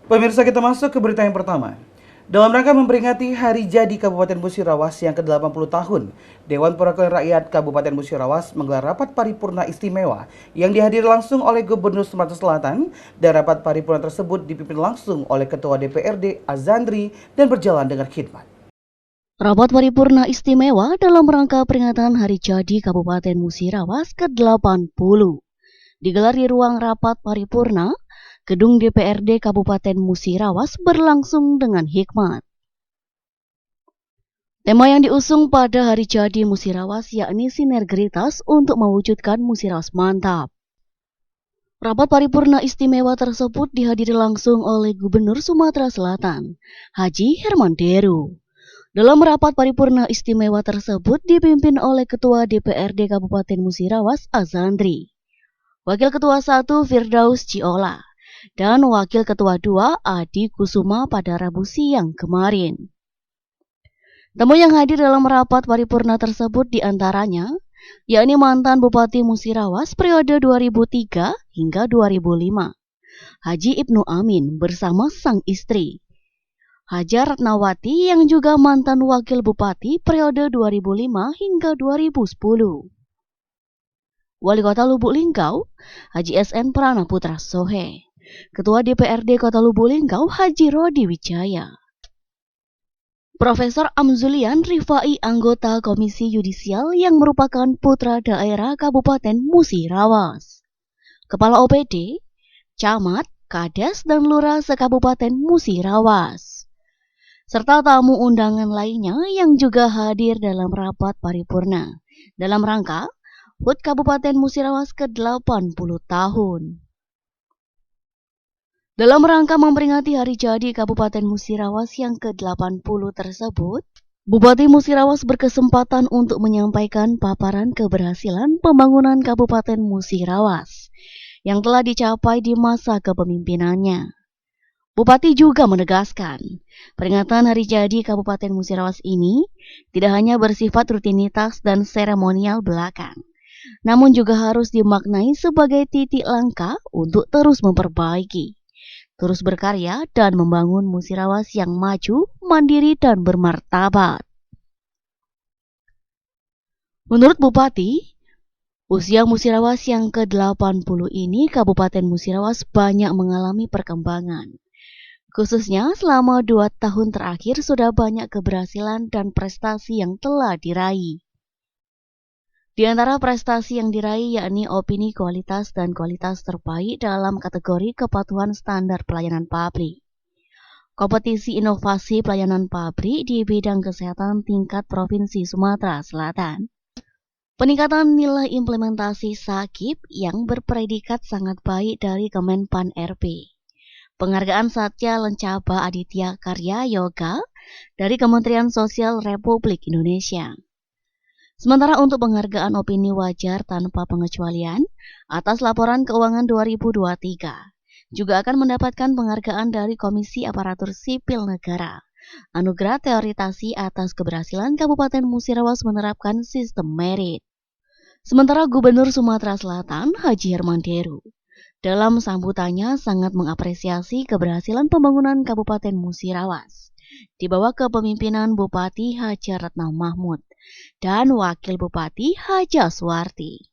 Pemirsa, kita masuk ke berita yang pertama. Dalam rangka memperingati Hari Jadi Kabupaten Musirawas yang ke-80 tahun, Dewan Perwakilan Rakyat Kabupaten Musirawas menggelar rapat paripurna istimewa yang dihadiri langsung oleh Gubernur Sumatera Selatan, dan rapat paripurna tersebut dipimpin langsung oleh Ketua DPRD Azandri dan berjalan dengan khidmat. Rapat paripurna istimewa dalam rangka peringatan Hari Jadi Kabupaten Musirawas ke-80 digelar di ruang rapat paripurna Gedung DPRD Kabupaten Musirawas berlangsung dengan hikmat. Tema yang diusung pada Hari Jadi Musirawas yakni sinergitas untuk mewujudkan Musirawas mantap. Rapat paripurna istimewa tersebut dihadiri langsung oleh Gubernur Sumatera Selatan, Haji Hermanderu. Dalam rapat paripurna istimewa tersebut dipimpin oleh Ketua DPRD Kabupaten Musirawas Azandri, Wakil Ketua 1 Firdaus Ciola, dan Wakil Ketua 2 Adi Kusuma pada Rabu siang kemarin. Tamu yang hadir dalam rapat paripurna tersebut diantaranya, yakni mantan Bupati Musirawas periode 2003 hingga 2005, Haji Ibnu Amin bersama sang istri, Haja Ratnawati yang juga mantan Wakil Bupati periode 2005 hingga 2010. Wali Kota Lubuk Linggau, Haji SN Pranaputra Sohe. Ketua DPRD Kota Lubuk Linggau, Haji Rodi Wijaya. Profesor Amzulian Rifai, anggota Komisi Yudisial yang merupakan putra daerah Kabupaten Musirawas. Kepala OPD, Camat, Kades, dan Lurah se-Kabupaten Musirawas. Serta tamu undangan lainnya yang juga hadir dalam rapat paripurna dalam rangka HUT Kabupaten Musirawas ke-80 tahun. Dalam rangka memperingati Hari Jadi Kabupaten Musirawas yang ke-80 tersebut, Bupati Musirawas berkesempatan untuk menyampaikan paparan keberhasilan pembangunan Kabupaten Musirawas yang telah dicapai di masa kepemimpinannya. Bupati juga menegaskan, peringatan Hari Jadi Kabupaten Musirawas ini tidak hanya bersifat rutinitas dan seremonial belaka, namun juga harus dimaknai sebagai titik langkah untuk terus memperbaiki, terus berkarya dan membangun Musirawas yang maju, mandiri, dan bermartabat. Menurut Bupati, usia Musirawas yang ke-80 ini, Kabupaten Musirawas banyak mengalami perkembangan. Khususnya selama 2 tahun terakhir sudah banyak keberhasilan dan prestasi yang telah diraih. Di antara prestasi yang diraih yakni opini kualitas dan kualitas terbaik dalam kategori kepatuhan standar pelayanan publik, kompetisi inovasi pelayanan publik di bidang kesehatan tingkat Provinsi Sumatera Selatan, peningkatan nilai implementasi SAKIP yang berpredikat sangat baik dari Kemenpan RB, penghargaan Satya Lencaba Aditya Karya Yoga dari Kementerian Sosial Republik Indonesia. Sementara untuk penghargaan opini wajar tanpa pengecualian atas laporan keuangan 2023 juga akan mendapatkan penghargaan dari Komisi Aparatur Sipil Negara, anugerah teoritasi atas keberhasilan Kabupaten Musirawas menerapkan sistem merit. Sementara Gubernur Sumatera Selatan Haji Hermanderu dalam sambutannya sangat mengapresiasi keberhasilan pembangunan Kabupaten Musirawas di bawah kepemimpinan Bupati Haja Ratna Mahmud dan Wakil Bupati Haja Suwarti.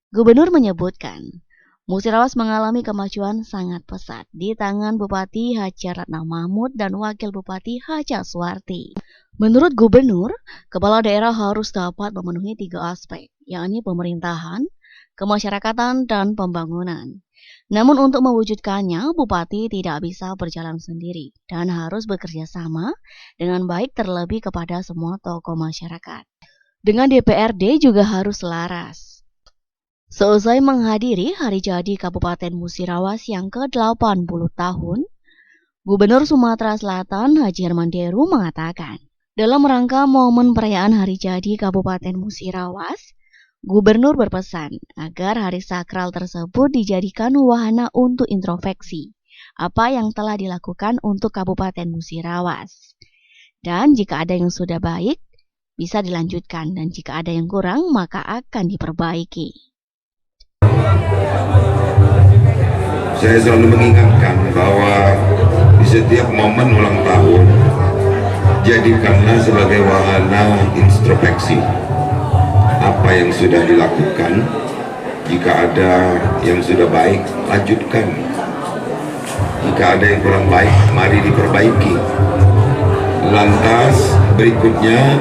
Gubernur menyebutkan, Musirawas mengalami kemajuan sangat pesat di tangan Bupati Haja Ratna Mahmud dan Wakil Bupati Haja Suwarti. Menurut Gubernur, kepala daerah harus dapat memenuhi 3 aspek, yakni pemerintahan, kemasyarakatan, dan pembangunan. Namun untuk mewujudkannya, Bupati tidak bisa berjalan sendiri dan harus bekerja sama dengan baik terlebih kepada semua tokoh masyarakat. Dengan DPRD juga harus selaras. Seusai menghadiri Hari Jadi Kabupaten Musirawas yang ke-80 tahun, Gubernur Sumatera Selatan Haji Hermanderu mengatakan, dalam rangka momen perayaan Hari Jadi Kabupaten Musirawas, Gubernur berpesan agar hari sakral tersebut dijadikan wahana untuk introspeksi apa yang telah dilakukan untuk Kabupaten Musirawas. Dan jika ada yang sudah baik, bisa dilanjutkan, dan jika ada yang kurang, maka akan diperbaiki. Saya selalu mengingatkan bahwa setiap momen ulang tahun, jadikanlah sebagai wahana introspeksi. Apa yang sudah dilakukan, jika ada yang sudah baik, lanjutkan. Jika ada yang kurang baik, mari diperbaiki. Lantas berikutnya,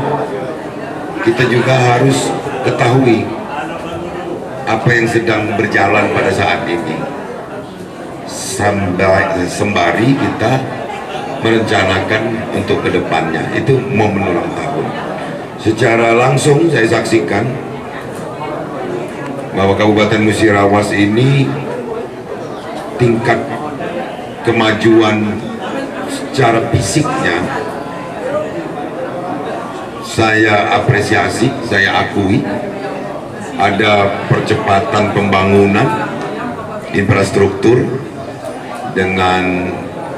kita juga harus ketahui apa yang sedang berjalan pada saat ini, sembari kita merencanakan untuk kedepannya. Itu momen ulang tahun. Secara langsung saya saksikan bahwa Kabupaten Musirawas ini tingkat kemajuan secara fisiknya saya apresiasi, saya akui. Ada percepatan pembangunan infrastruktur dengan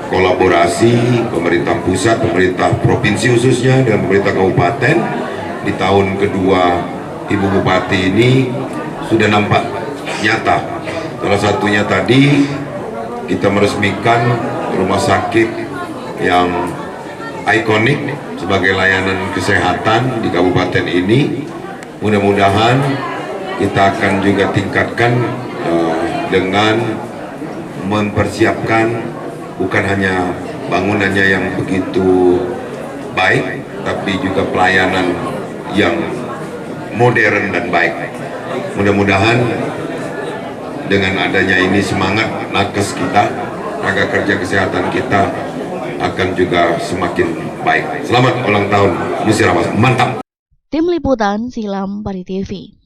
kolaborasi pemerintah pusat, pemerintah provinsi khususnya, dan pemerintah kabupaten. Di tahun kedua Ibu Bupati ini sudah nampak nyata. Salah satunya tadi kita meresmikan rumah sakit yang ikonik sebagai layanan kesehatan di kabupaten ini. Mudah-mudahan kita akan juga tingkatkan dengan mempersiapkan bukan hanya bangunannya yang begitu baik, tapi juga pelayanan yang modern dan baik. Mudah-mudahan dengan adanya ini semangat nakes kita, tenaga kerja kesehatan kita akan juga semakin baik. Selamat ulang tahun Musirawas, mantap. Tim Liputan Silam Pari TV.